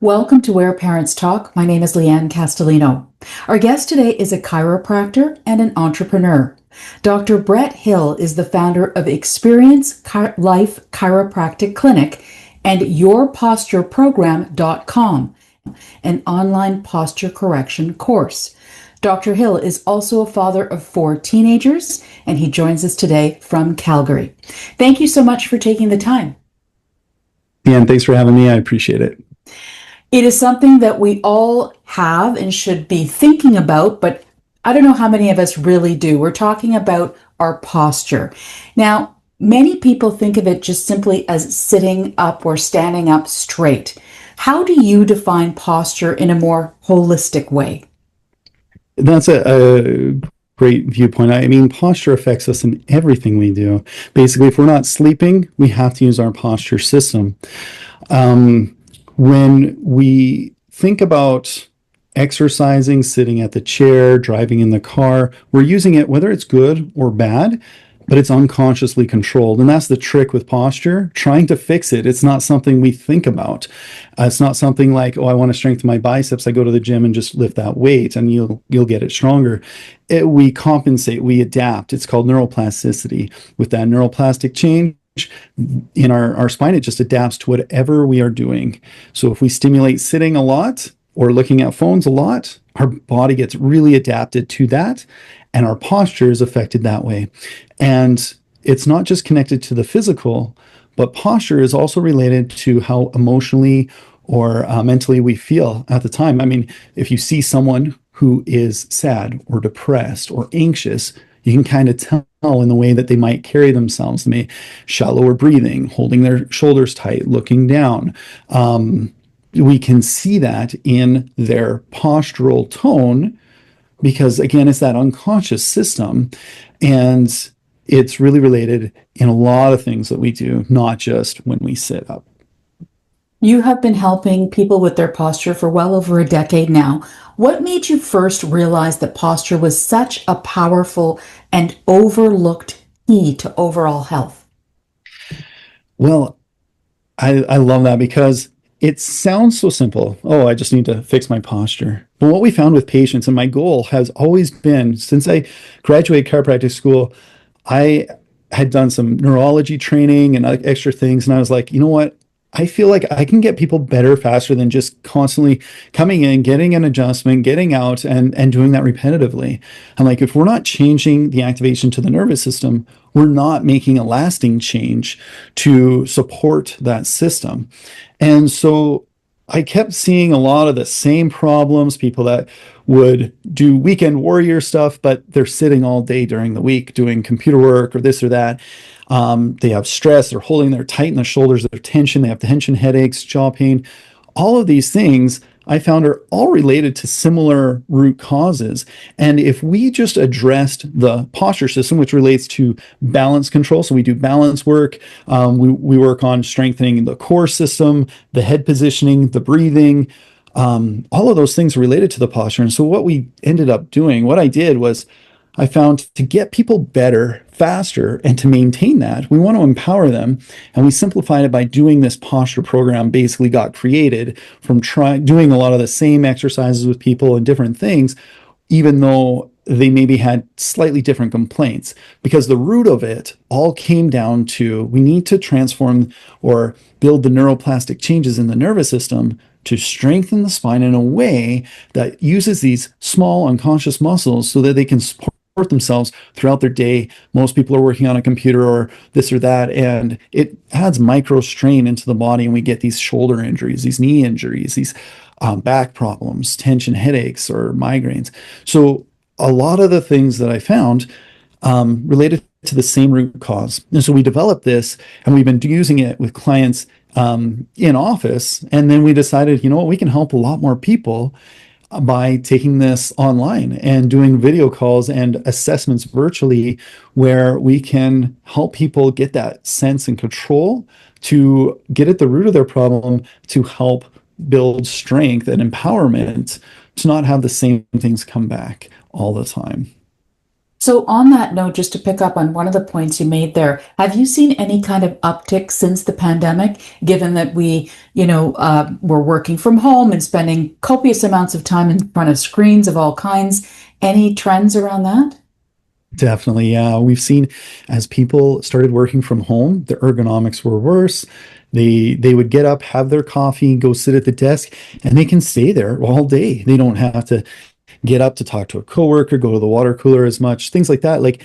Welcome to Where Parents Talk. My name is Lianne Castelino. Our guest today is a chiropractor and an entrepreneur. Dr. Brett Hill is the founder of Experience Life Chiropractic Clinic and YourPostureProgram.com, an online posture correction course. Dr. Hill is also a father of 4 teenagers, and he joins us today from Calgary. Thank you so much for taking the time. And thanks for having me. I appreciate it. It is something that we all have and should be thinking about, but I don't know how many of us really do. We're talking about our posture. Now, many people think of it just simply as sitting up or standing up straight. How do you define posture in a more holistic way? That's a great viewpoint. I mean, posture affects us in everything we do. Basically, if we're not sleeping, we have to use our posture system. When we think about exercising, sitting at the chair, driving in the car, we're using it, whether it's good or bad, but it's unconsciously controlled. And that's the trick with posture, trying to fix it. It's not something we think about. It's not something like, oh, I want to strengthen my biceps. I go to the gym and just lift that weight and you'll get it stronger. We compensate, we adapt. It's called neuroplasticity. With that neuroplastic change, in our spine, it just adapts to whatever we are doing. So if we stimulate sitting a lot or looking at phones a lot, our body gets really adapted to that, and our posture is affected that way. And it's not just connected to the physical, but posture is also related to how emotionally or mentally we feel at the time. I mean, if you see someone who is sad or depressed or anxious, you can kind of tell in the way that they might carry themselves. They may shallower breathing, holding their shoulders tight, looking down. We can see that in their postural tone because, again, it's that unconscious system. And it's really related in a lot of things that we do, not just when we sit up. You have been helping people with their posture for well over a decade now. What made you first realize that posture was such a powerful and overlooked key to overall health? Well, I love that because it sounds so simple. Oh, I just need to fix my posture. But what we found with patients, and my goal has always been since I graduated chiropractic school, I had done some neurology training and extra things. And I was like, you know what? I feel like I can get people better faster than just constantly coming in, getting an adjustment, getting out, and doing that repetitively. I'm like, if we're not changing the activation to the nervous system, we're not making a lasting change to support that system. And so I kept seeing a lot of the same problems, people that would do weekend warrior stuff, but they're sitting all day during the week doing computer work or this or that. They have stress, they're holding their tight in the shoulders, their tension, they have tension headaches, jaw pain. All of these things I found are all related to similar root causes. And if we just addressed the posture system, which relates to balance control, so we do balance work, we work on strengthening the core system, the head positioning, the breathing, all of those things related to the posture. And so what we ended up doing, what I did was I found to get people better faster and to maintain that, we want to empower them. And we simplified it by doing this posture program, basically got created from doing a lot of the same exercises with people and different things, even though they maybe had slightly different complaints, because the root of it all came down to we need to transform or build the neuroplastic changes in the nervous system to strengthen the spine in a way that uses these small unconscious muscles so that they can support themselves throughout their day. Most people are working on a computer or this or that, and it adds micro strain into the body, and we get these shoulder injuries, these knee injuries, these back problems, tension headaches, or migraines. So a lot of the things that I found related to the same root cause. And so we developed this, and we've been using it with clients in office. And then we decided, you know what, we can help a lot more people by taking this online and doing video calls and assessments virtually, where we can help people get that sense and control to get at the root of their problem, to help build strength and empowerment, to not have the same things come back all the time. So, on that note, just to pick up on one of the points you made there, have you seen any kind of uptick since the pandemic, given that we're working from home and spending copious amounts of time in front of screens of all kinds? Any trends around that? Definitely, yeah. We've seen as people started working from home, the ergonomics were worse. They would get up, have their coffee, go sit at the desk, and they can stay there all day. They don't have to get up to talk to a coworker, go to the water cooler as much, things like that. Like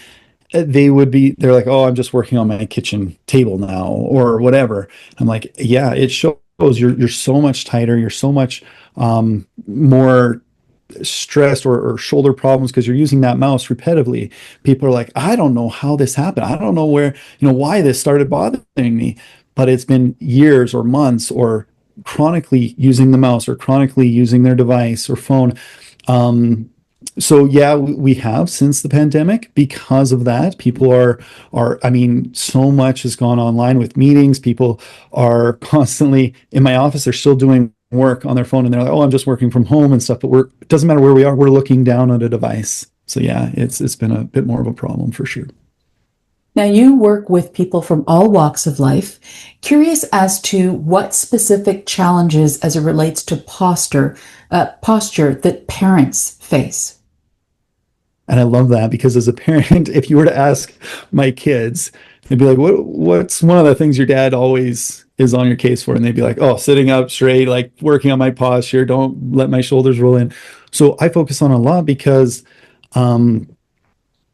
they're like, oh, I'm just working on my kitchen table now or whatever. I'm like, yeah, it shows you're so much tighter, you're so much more stressed or shoulder problems because you're using that mouse repetitively. People are like, I don't know how this happened. I don't know why this started bothering me, but it's been years or months or chronically using the mouse or chronically using their device or phone. So yeah, we have since the pandemic because of that. People I mean, so much has gone online with meetings. People are constantly in my office. They're still doing work on their phone and they're like, oh, I'm just working from home and stuff. But it doesn't matter where we are. We're looking down at a device. So yeah, it's been a bit more of a problem for sure. Now, you work with people from all walks of life. Curious as to what specific challenges as it relates to posture that parents face. And I love that because as a parent, if you were to ask my kids, they'd be like, what's one of the things your dad always is on your case for? And they'd be like, oh, sitting up straight, like working on my posture, don't let my shoulders roll in. So I focus on a lot because um,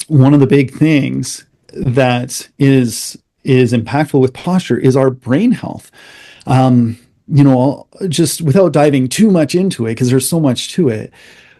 one of the big things that is impactful with posture is our brain health. Just without diving too much into it, because there's so much to it,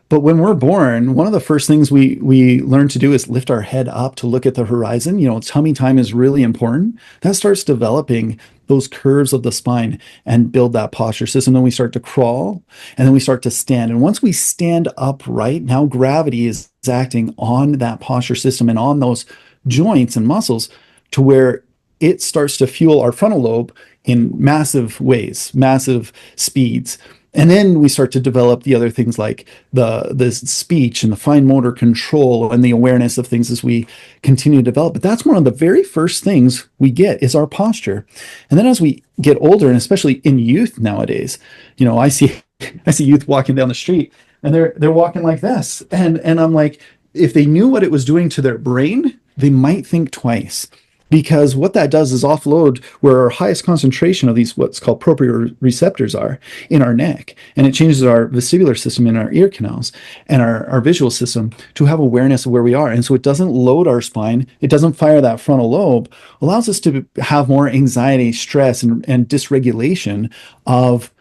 but when we're born, one of the first things we learn to do is lift our head up to look at the horizon. Tummy time is really important. That starts developing those curves of the spine and build that posture system. Then we start to crawl and then we start to stand. And once we stand upright, now gravity is acting on that posture system and on those joints and muscles to where it starts to fuel our frontal lobe in massive ways, massive speeds. And then we start to develop the other things like the speech and the fine motor control and the awareness of things as we continue to develop. But that's one of the very first things we get is our posture. And then as we get older, and especially in youth nowadays, I see I see youth walking down the street and they're walking like this. And I'm like, if they knew what it was doing to their brain, they might think twice because what that does is offload where our highest concentration of these what's called proprioceptors are in our neck, and it changes our vestibular system in our ear canals and our visual system to have awareness of where we are. And so it doesn't load our spine, it doesn't fire that frontal lobe, allows us to have more anxiety, stress, and dysregulation of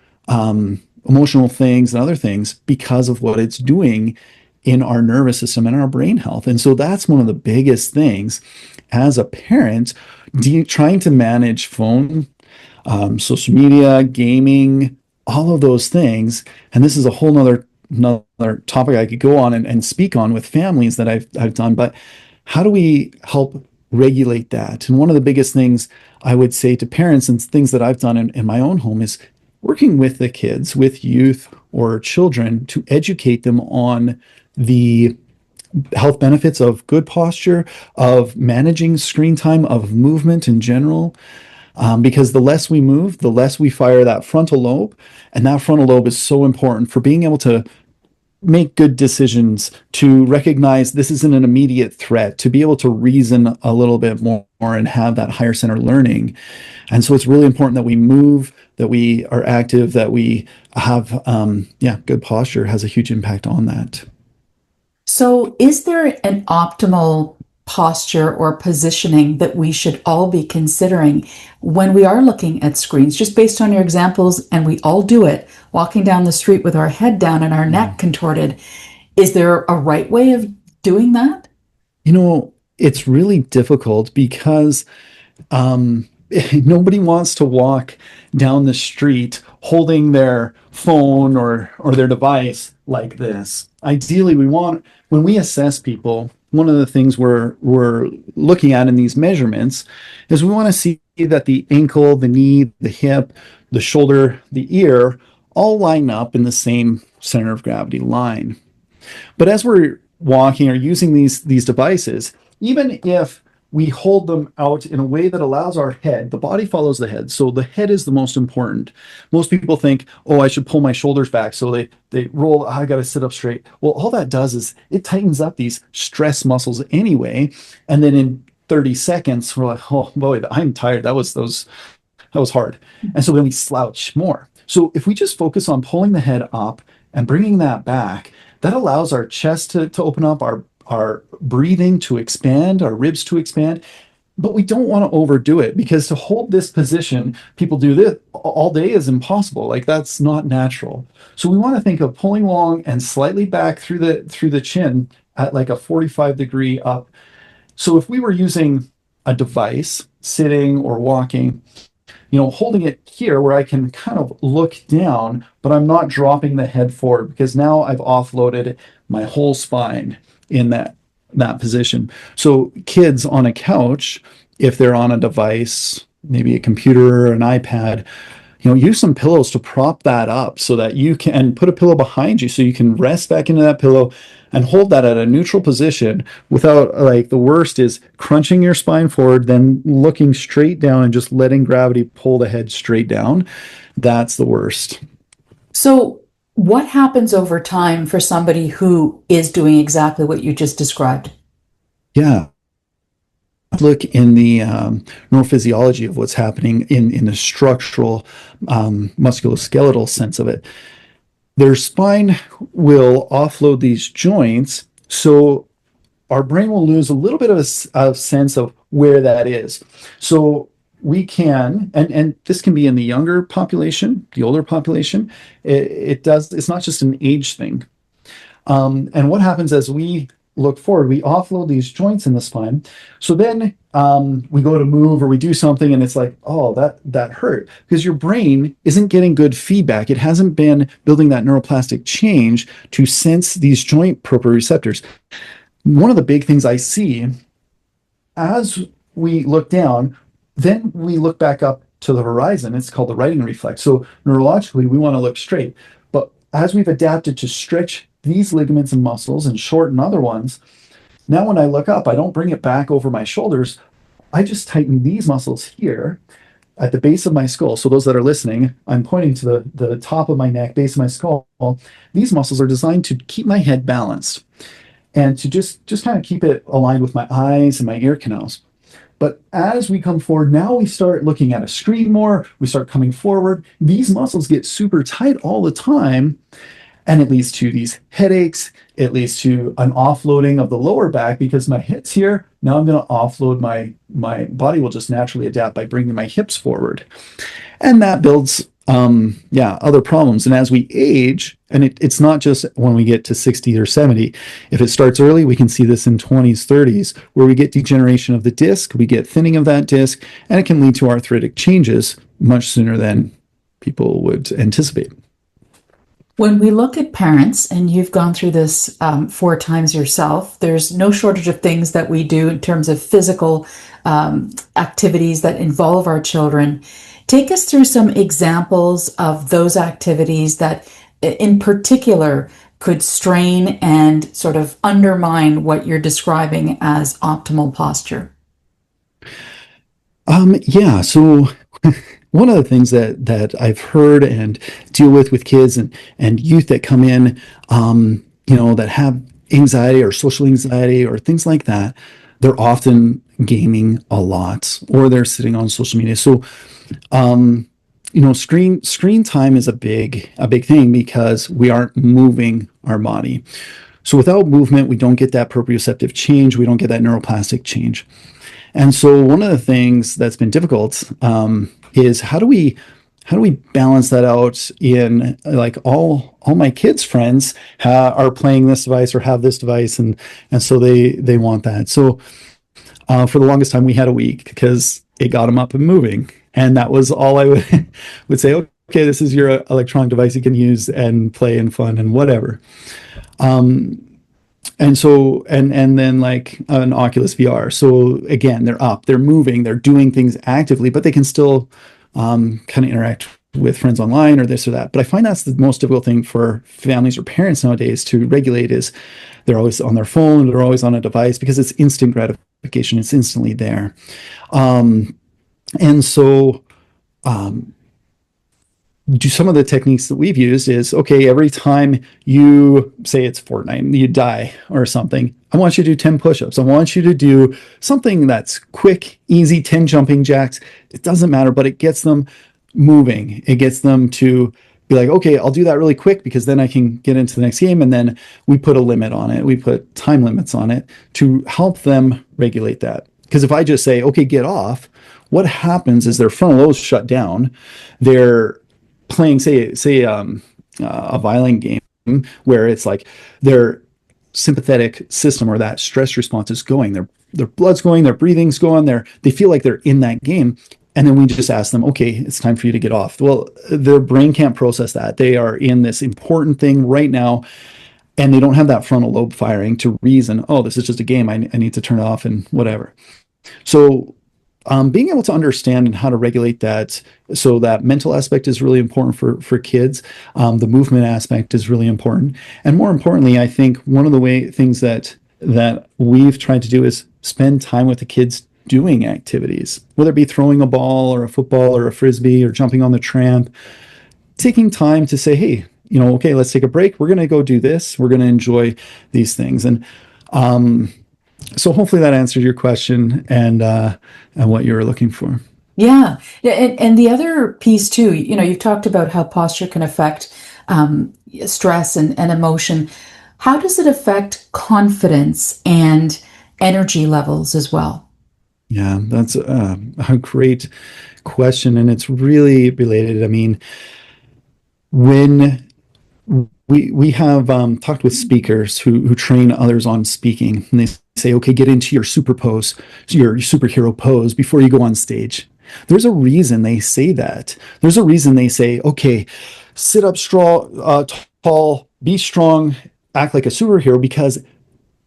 emotional things and other things because of what it's doing in our nervous system and our brain health. And so that's one of the biggest things as a parent, trying to manage phone, social media, gaming, all of those things. And this is a whole another topic I could go on and speak on with families that I've done. But how do we help regulate that? And one of the biggest things I would say to parents and things that I've done in my own home is working with the kids, with youth or children to educate them on the health benefits of good posture, of managing screen time, of movement in general. Because the less we move, the less we fire that frontal lobe. And that frontal lobe is so important for being able to make good decisions, to recognize this isn't an immediate threat, to be able to reason a little bit more and have that higher center learning. And so it's really important that we move, that we are active, that we have, good posture has a huge impact on that. So, is there an optimal posture or positioning that we should all be considering when we are looking at screens, just based on your examples? And we all do it, walking down the street with our head down and our neck contorted. Is there a right way of doing that? It's really difficult because um, nobody wants to walk down the street holding their phone or their device like this. Ideally, when we assess people, one of the things we're looking at in these measurements is we want to see that the ankle, the knee, the hip, the shoulder, the ear all line up in the same center of gravity line. But as we're walking or using these devices, even if we hold them out in a way that allows our head, the body follows the head. So the head is the most important. Most people think, oh, I should pull my shoulders back. So they roll, oh, I got to sit up straight. Well, all that does is it tightens up these stress muscles anyway. And then in 30 seconds, we're like, oh boy, I'm tired. That was hard. And so then we slouch more. So if we just focus on pulling the head up and bringing that back, that allows our chest to open up, our breathing to expand, our ribs to expand. But we don't want to overdo it, because to hold this position, people do this all day, is impossible. Like, that's not natural. So we want to think of pulling long and slightly back through the chin at like a 45-degree up. So if we were using a device, sitting or walking, holding it here where I can kind of look down, but I'm not dropping the head forward, because now I've offloaded my whole spine in that position. So kids on a couch, if they're on a device, maybe a computer or an iPad, use some pillows to prop that up so that you can put a pillow behind you so you can rest back into that pillow and hold that at a neutral position without, like, the worst is crunching your spine forward, then looking straight down and just letting gravity pull the head straight down. That's the worst. So, what happens over time for somebody who is doing exactly what you just described? Yeah. Look in the neurophysiology of what's happening in the structural musculoskeletal sense of it. Their spine will offload these joints, so our brain will lose a little bit of a sense of where that is. So we can, and this can be in the younger population, the older population. It's not just an age thing. And what happens as we look forward, we offload these joints in the spine. So then we go to move or we do something and it's like, oh, that hurt, because your brain isn't getting good feedback. It hasn't been building that neuroplastic change to sense these joint proprioceptors. One of the big things I see as we look down, then we look back up to the horizon. It's called the righting reflex. So neurologically, we want to look straight. But as we've adapted to stretch these ligaments and muscles and shorten other ones, now when I look up, I don't bring it back over my shoulders. I just tighten these muscles here at the base of my skull. So those that are listening, I'm pointing to the top of my neck, base of my skull. These muscles are designed to keep my head balanced and to just kind of keep it aligned with my eyes and my ear canals. But as we come forward, now we start looking at a screen more, we start coming forward. These muscles get super tight all the time, and it leads to these headaches. It leads to an offloading of the lower back, because my head's here. Now I'm going to offload my body will just naturally adapt by bringing my hips forward. And that builds other problems. And as we age, and it's not just when we get to 60 or 70, if it starts early, we can see this in 20s, 30s, where we get degeneration of the disc, we get thinning of that disc, and it can lead to arthritic changes much sooner than people would anticipate. When we look at parents, and you've gone through this 4 times yourself, there's no shortage of things that we do in terms of physical activities that involve our children. Take us through some examples of those activities that in particular could strain and sort of undermine what you're describing as optimal posture. So one of the things that I've heard and deal with kids and youth that come in, that have anxiety or social anxiety or things like that, they're often gaming a lot or they're sitting on social media. So, screen time is a big thing because we aren't moving our body. So without movement, we don't get that proprioceptive change. We don't get that neuroplastic change. And so one of the things that's been difficult is how do we balance that out in, like, all my kids' friends are playing this device or have this device, and so they want that. So for the longest time we had a week because it got them up and moving, and that was all I would say. Okay, this is your electronic device you can use and play and fun and whatever. And so, and then like an Oculus VR. So again, they're up, they're moving, they're doing things actively, but they can still kind of interact with friends online or this or that. But I find that's the most difficult thing for families or parents nowadays to regulate is they're always on their phone, they're always on a device because it's instant gratification. It's instantly there. Um, and so um, do some of the techniques that we've used is okay, every time you say it's Fortnite, you die or something, I want you to do 10 push-ups. I want you to do something that's quick, easy, 10 jumping jacks. It doesn't matter, but it gets them moving. It gets them to be like, okay, I'll do that really quick because then I can get into the next game. And then we put a limit on it. We put time limits on it to help them regulate that. Because if I just say, okay, get off, what happens is their frontal lobes shut down. They're playing, a violent game where it's like their sympathetic system or that stress response is going. Their blood's going, their breathing's going. They feel like they're in that game. And then we just ask them, okay, it's time for you to get off. Well, their brain can't process that. They are in this important thing right now, and they don't have that frontal lobe firing to reason, oh, this is just a game. I need to turn it off and whatever. So being able to understand and how to regulate that, so that mental aspect is really important for kids. The movement aspect is really important, and more importantly, I think one of the things that we've tried to do is spend time with the kids doing activities, whether it be throwing a ball or a football or a frisbee or jumping on the tramp. Taking time to say, hey, okay, let's take a break. We're going to go do this. We're going to enjoy these things, and so hopefully that answered your question and what you were looking for. Yeah. Yeah. And the other piece too, you've talked about how posture can affect stress and emotion. How does it affect confidence and energy levels as well? Yeah, that's a great question, and it's really related. I mean, when we have talked with speakers who train others on speaking, and they say, okay, get into your your superhero pose before you go on stage. There's a reason they say that. There's a reason they say, okay, sit up strong, tall, be strong, act like a superhero, because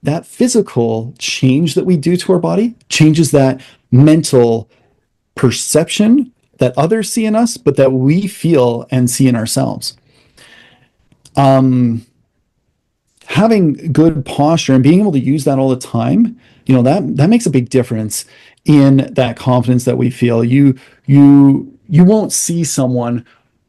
that physical change that we do to our body changes that mental perception that others see in us, but that we feel and see in ourselves. Having good posture and being able to use that all the time, that makes a big difference in that confidence that we feel. You won't see someone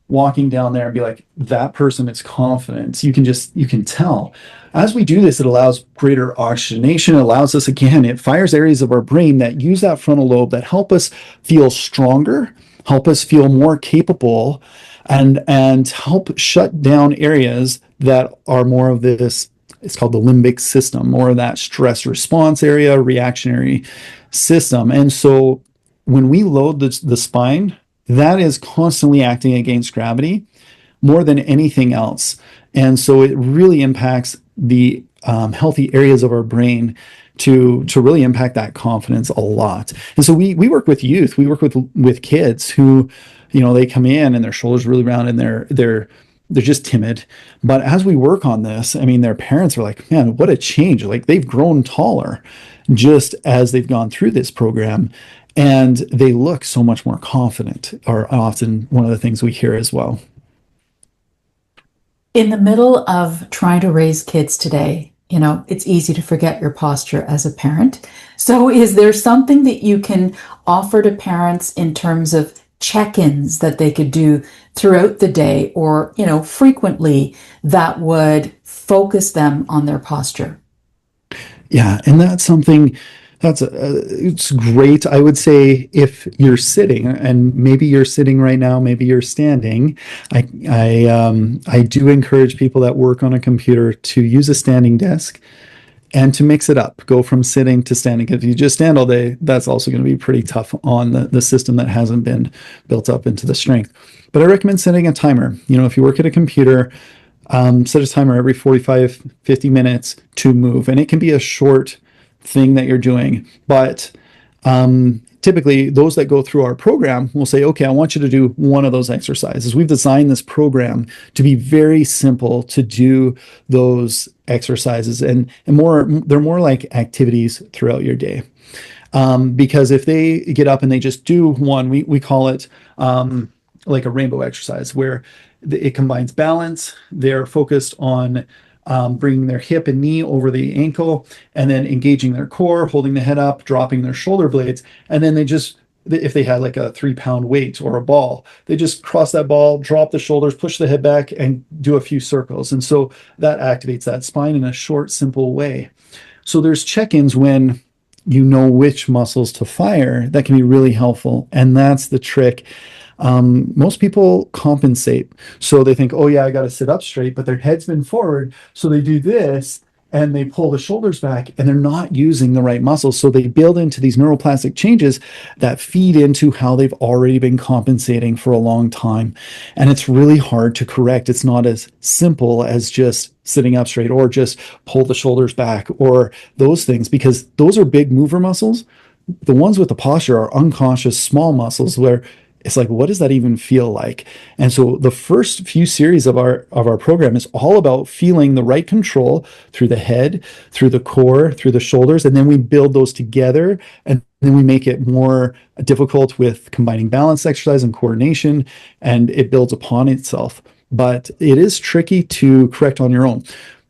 walking down there and be like, that person is confident. You can tell. As we do this, it allows greater oxygenation. It allows us, again, it fires areas of our brain that use that frontal lobe that help us feel stronger, help us feel more capable, and help shut down areas that are more of this, it's called the limbic system, more of that stress response area, reactionary system. And so when we load the spine, that is constantly acting against gravity more than anything else. And so it really impacts the healthy areas of our brain to really impact that confidence a lot. And so we work with youth, we work with kids who, they come in and their shoulders really round and they're just timid. But as we work on this, I mean, their parents are like, man, what a change. Like they've grown taller just as they've gone through this program. And they look so much more confident, are often one of the things we hear as well. In the middle of trying to raise kids today, it's easy to forget your posture as a parent. So is there something that you can offer to parents in terms of check-ins that they could do throughout the day or, frequently that would focus them on their posture? Yeah, and that's something it's great. I would say if you're sitting, and maybe you're sitting right now, maybe you're standing, I do encourage people that work on a computer to use a standing desk and to mix it up, go from sitting to standing. If you just stand all day, that's also going to be pretty tough on the system that hasn't been built up into the strength. But I recommend setting a timer. If you work at a computer, set a timer every 45, 50 minutes to move. And it can be a short thing that you're doing. But typically, those that go through our program will say, okay, I want you to do one of those exercises. We've designed this program to be very simple to do those exercises, and they're more like activities throughout your day. Because if they get up and they just do one, we call it like a rainbow exercise where it combines balance. They're focused on bringing their hip and knee over the ankle, and then engaging their core, holding the head up, dropping their shoulder blades, and then they just, if they had like a 3 pound weight or a ball, they just cross that ball, drop the shoulders, push the head back, and do a few circles. And so that activates that spine in a short, simple way. So there's check-ins when you know which muscles to fire that can be really helpful. And that's the trick. Most people compensate. So they think, oh, yeah, I got to sit up straight, but their head's been forward. So they do this and they pull the shoulders back and they're not using the right muscles. So they build into these neuroplastic changes that feed into how they've already been compensating for a long time. And it's really hard to correct. It's not as simple as just sitting up straight or just pull the shoulders back or those things, because those are big mover muscles. The ones with the posture are unconscious small muscles where it's like, what does that even feel like? And so the first few series of our program is all about feeling the right control through the head, through the core, through the shoulders, and then we build those together, and then we make it more difficult with combining balance exercise and coordination, and it builds upon itself. But it is tricky to correct on your own.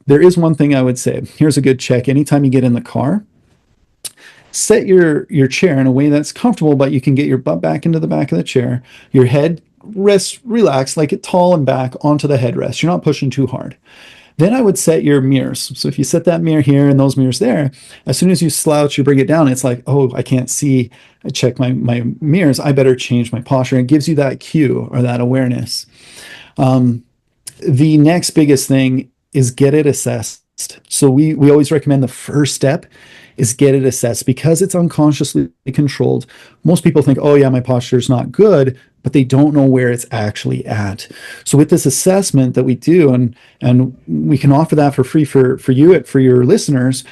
There is one thing I would say. Here's a good check. Anytime you get in the car, set your chair in a way that's comfortable, but you can get your butt back into the back of the chair. Your head rests, relax, like it tall and back onto the headrest. You're not pushing too hard. Then I would set your mirrors. So if you set that mirror here and those mirrors there, as soon as you slouch, you bring it down, it's like, oh, I can't see. I check my mirrors. I better change my posture. It gives you that cue or that awareness. The next biggest thing is get it assessed. So we always recommend the first step is get it assessed because it's unconsciously controlled. Most people think, oh yeah, my posture is not good, but they don't know where it's actually at. So with this assessment that we do, and we can offer that for free for you, for your listeners,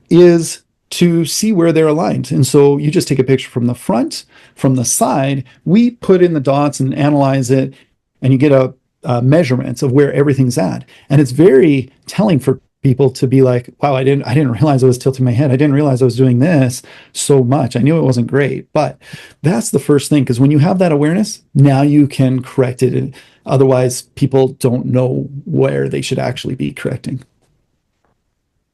is to see where they're aligned. And so you just take a picture from the front, from the side, we put in the dots and analyze it, and you get a measurements of where everything's at. And it's very telling for people to be like, wow, I didn't realize I was tilting my head. I didn't realize I was doing this so much. I knew it wasn't great. But that's the first thing, because when you have that awareness, now you can correct it. And otherwise, people don't know where they should actually be correcting.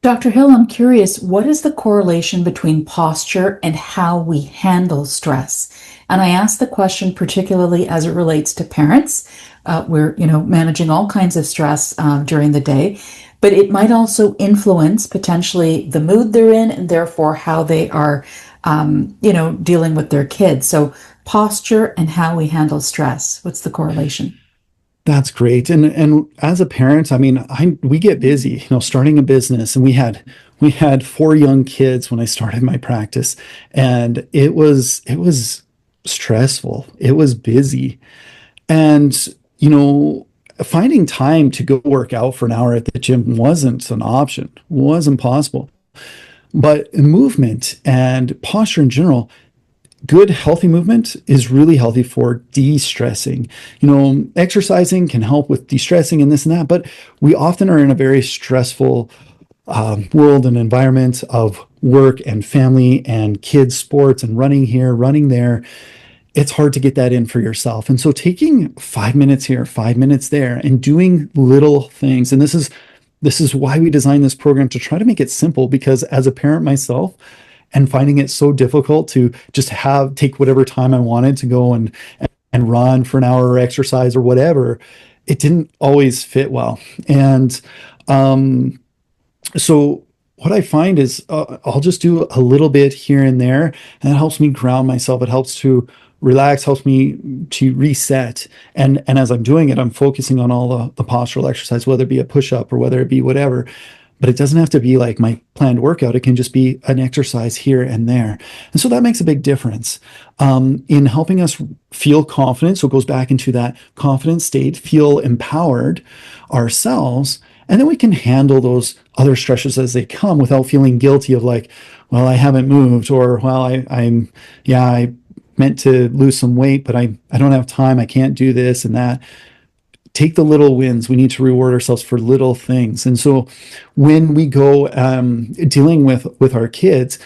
Dr. Hill, I'm curious, what is the correlation between posture and how we handle stress? And I ask the question particularly as it relates to parents. We're, managing all kinds of stress during the day, but it might also influence potentially the mood they're in and therefore how they are, dealing with their kids. So posture and how we handle stress. What's the correlation? That's great. And as a parent, I mean, we get busy, starting a business, and we had 4 young kids when I started my practice, and it was stressful. It was busy. And, finding time to go work out for an hour at the gym wasn't an option, wasn't possible. But movement and posture in general, good, healthy movement is really healthy for de-stressing. Exercising can help with de-stressing and this and that, but we often are in a very stressful world and environment of work and family and kids, sports and running here, running there. It's hard to get that in for yourself. And so taking 5 minutes here, 5 minutes there, and doing little things. And this is why we designed this program, to try to make it simple, because as a parent myself, and finding it so difficult to just take whatever time I wanted to go and run for an hour or exercise or whatever, it didn't always fit well. And so what I find is I'll just do a little bit here and there, and it helps me ground myself. It helps to relax, helps me to reset. And as I'm doing it, I'm focusing on all the postural exercise, whether it be a push-up or whether it be whatever. But it doesn't have to be like my planned workout. It can just be an exercise here and there. And so that makes a big difference in helping us feel confident. So it goes back into that confident state, feel empowered ourselves. And then we can handle those other stresses as they come without feeling guilty of like, well, I haven't moved, or, well, I meant to lose some weight, but I don't have time. I can't do this and that. Take the little wins. We need to reward ourselves for little things. And so when we go dealing with our kids,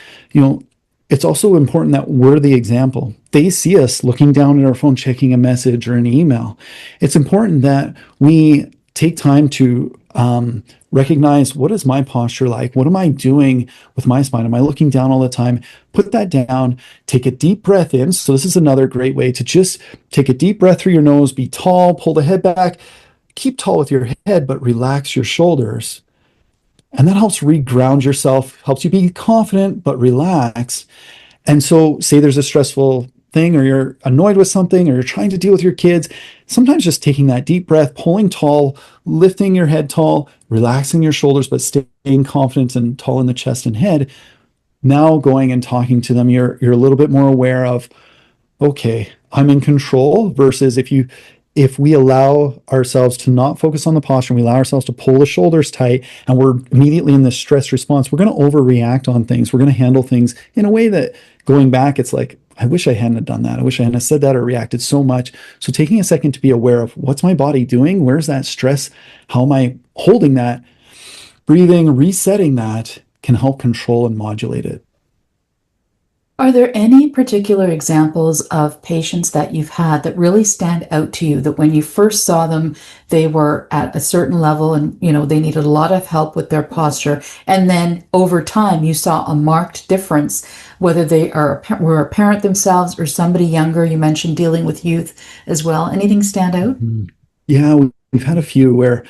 it's also important that we're the example. They see us looking down at our phone, checking a message or an email. It's important that we take time to recognize, what is my posture like? What am I doing with my spine? Am I looking down all the time? Put that down, take a deep breath in. So, this is another great way to just take a deep breath through your nose, be tall, pull the head back, keep tall with your head, but relax your shoulders. And that helps reground yourself, helps you be confident, but relax. And so, say there's a stressful thing, or you're annoyed with something, or you're trying to deal with your kids, sometimes just taking that deep breath, pulling tall, lifting your head tall, relaxing your shoulders, but staying confident and tall in the chest and head. Now, going and talking to them, you're a little bit more aware of, okay, I'm in control, versus if we allow ourselves to not focus on the posture, and we allow ourselves to pull the shoulders tight, and we're immediately in this stress response, we're going to overreact on things. We're going to handle things in a way that, going back, it's like, I wish I hadn't done that. I wish I hadn't said that or reacted so much. So, taking a second to be aware of, what's my body doing? Where's that stress? How am I holding that? Breathing, resetting that can help control and modulate it. Are there any particular examples of patients that you've had that really stand out to you, that when you first saw them, they were at a certain level and, they needed a lot of help with their posture, and then over time you saw a marked difference, whether were a parent themselves or somebody younger? You mentioned dealing with youth as well. Anything stand out? Mhm. Yeah, we've had a few where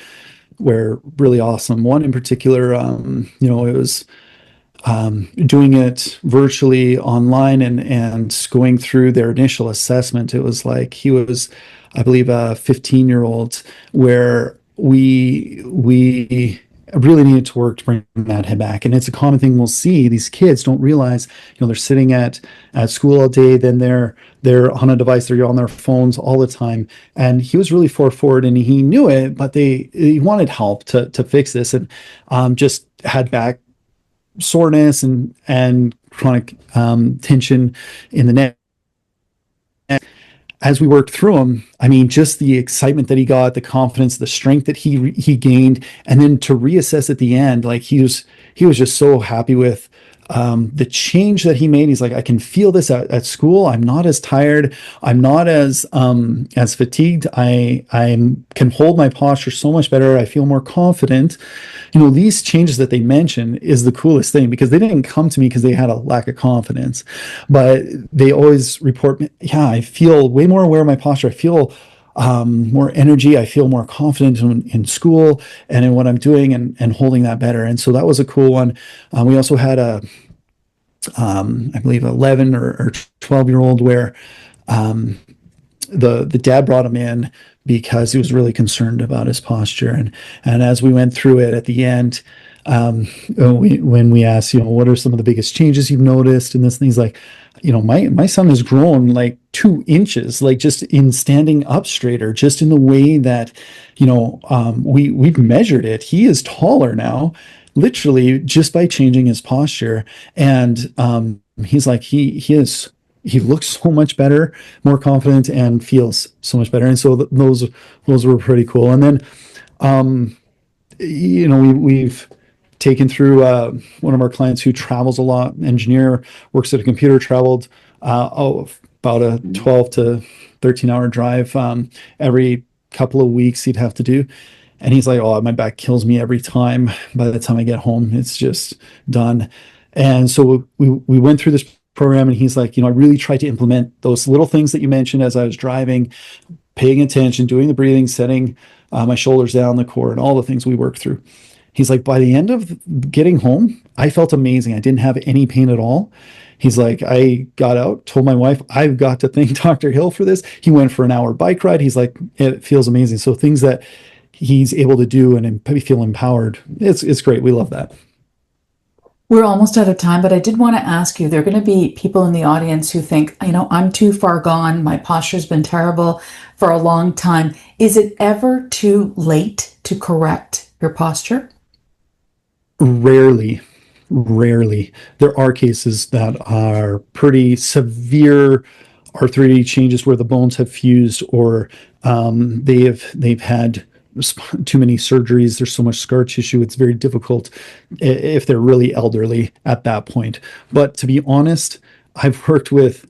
really awesome. One in particular, it was doing it virtually online, and going through their initial assessment. It was like, he was, I believe, a 15-year-old, where we really needed to work to bring that head back. And it's a common thing we'll see. These kids don't realize, they're sitting at school all day, then they're on a device, they're on their phones all the time. And he was really forward, and he knew it, but he wanted help to fix this, and just had back soreness and chronic tension in the neck. As we worked through them, I mean, just the excitement that he got, the confidence, the strength that he gained, and then to reassess at the end, like, he was just so happy with the change that he made. He's like, I can feel this at school. I'm not as tired. I'm not as fatigued. I can hold my posture so much better. I feel more confident. These changes that they mention is the coolest thing, because they didn't come to me because they had a lack of confidence, but they always report, yeah, I feel way more aware of my posture. I feel more energy. I feel more confident in school and in what I'm doing, and holding that better. And so that was a cool one. We also had I believe, 11 or 12-year-old, where the dad brought him in because he was really concerned about his posture. And as we went through it at the end, when we asked, what are some of the biggest changes you've noticed in this, and he's like, my son has grown like 2 inches, like, just in standing up straighter, just in the way that, we've measured it. He is taller now, literally, just by changing his posture. And he's like, he looks so much better, more confident, and feels so much better. And so those were pretty cool. And then we've taken through one of our clients who travels a lot, engineer, works at a computer, traveled about a 12 to 13-hour drive every couple of weeks he'd have to do. And he's like, oh, my back kills me every time. By the time I get home, it's just done. And so we went through this program, and he's like, I really tried to implement those little things that you mentioned as I was driving, paying attention, doing the breathing, setting my shoulders down, the core, and all the things we worked through. He's like, by the end of getting home, I felt amazing. I didn't have any pain at all. He's like, I got out, told my wife, I've got to thank Dr. Hill for this. He went for an hour bike ride. He's like, it feels amazing. So things that he's able to do and feel empowered, it's great. We love that. We're almost out of time, but I did want to ask you, there are going to be people in the audience who think, I'm too far gone. My posture's been terrible for a long time. Is it ever too late to correct your posture? Rarely. There are cases that are pretty severe arthritic changes where the bones have fused, or they've had too many surgeries. There's so much scar tissue. It's very difficult if they're really elderly at that point. But to be honest, I've worked with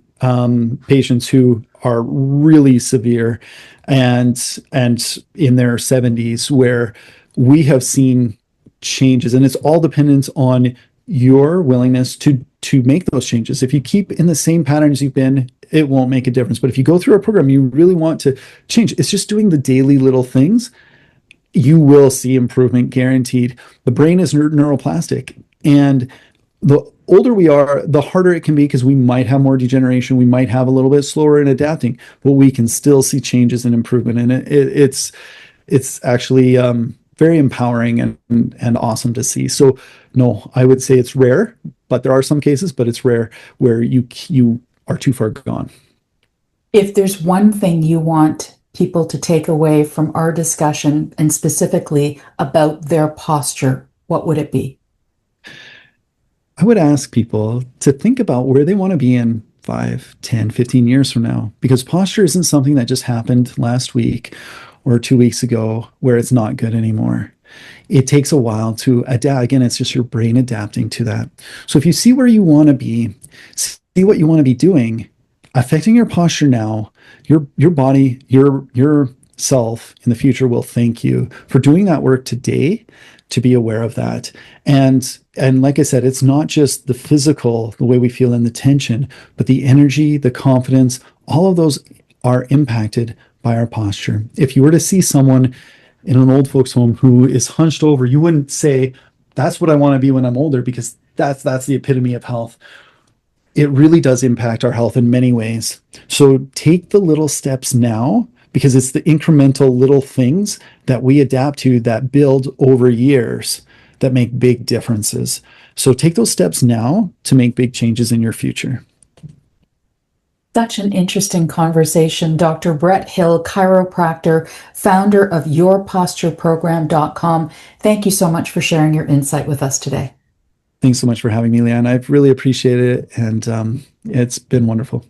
patients who are really severe and in their 70s where we have seen changes, and it's all dependent on your willingness to make those changes. If you keep in the same patterns you've been, it won't make a difference. But if you go through a program, you really want to change. It's just doing the daily little things. You will see improvement guaranteed. The brain is neuroplastic, and the older we are, the harder it can be because we might have more degeneration. We might have a little bit slower in adapting, but we can still see changes and improvement. And it's actually very empowering and awesome to see. So no, I would say it's rare, but there are some cases, but it's rare where you are too far gone. If there's one thing you want people to take away from our discussion, and specifically about their posture, what would it be? I would ask people to think about where they want to be in 5, 10, 15 years from now, because posture isn't something that just happened last week or 2 weeks ago where it's not good anymore. It takes a while to adapt. Again, it's just your brain adapting to that. So if you see where you want to be, see what you want to be doing, affecting your posture now, your body, your self in the future will thank you for doing that work today, to be aware of that. And like I said, it's not just the physical, the way we feel in the tension, but the energy, the confidence, all of those are impacted by our posture. If you were to see someone in an old folks home who is hunched over, you wouldn't say, that's what I want to be when I'm older, because that's the epitome of health. It really does impact our health in many ways. So take the little steps now, because it's the incremental little things that we adapt to that build over years that make big differences. So take those steps now to make big changes in your future. Such an interesting conversation. Dr. Brett Hill, chiropractor, founder of yourpostureprogram.com. Thank you so much for sharing your insight with us today. Thanks so much for having me, Lianne. I've really appreciated it, and it's been wonderful.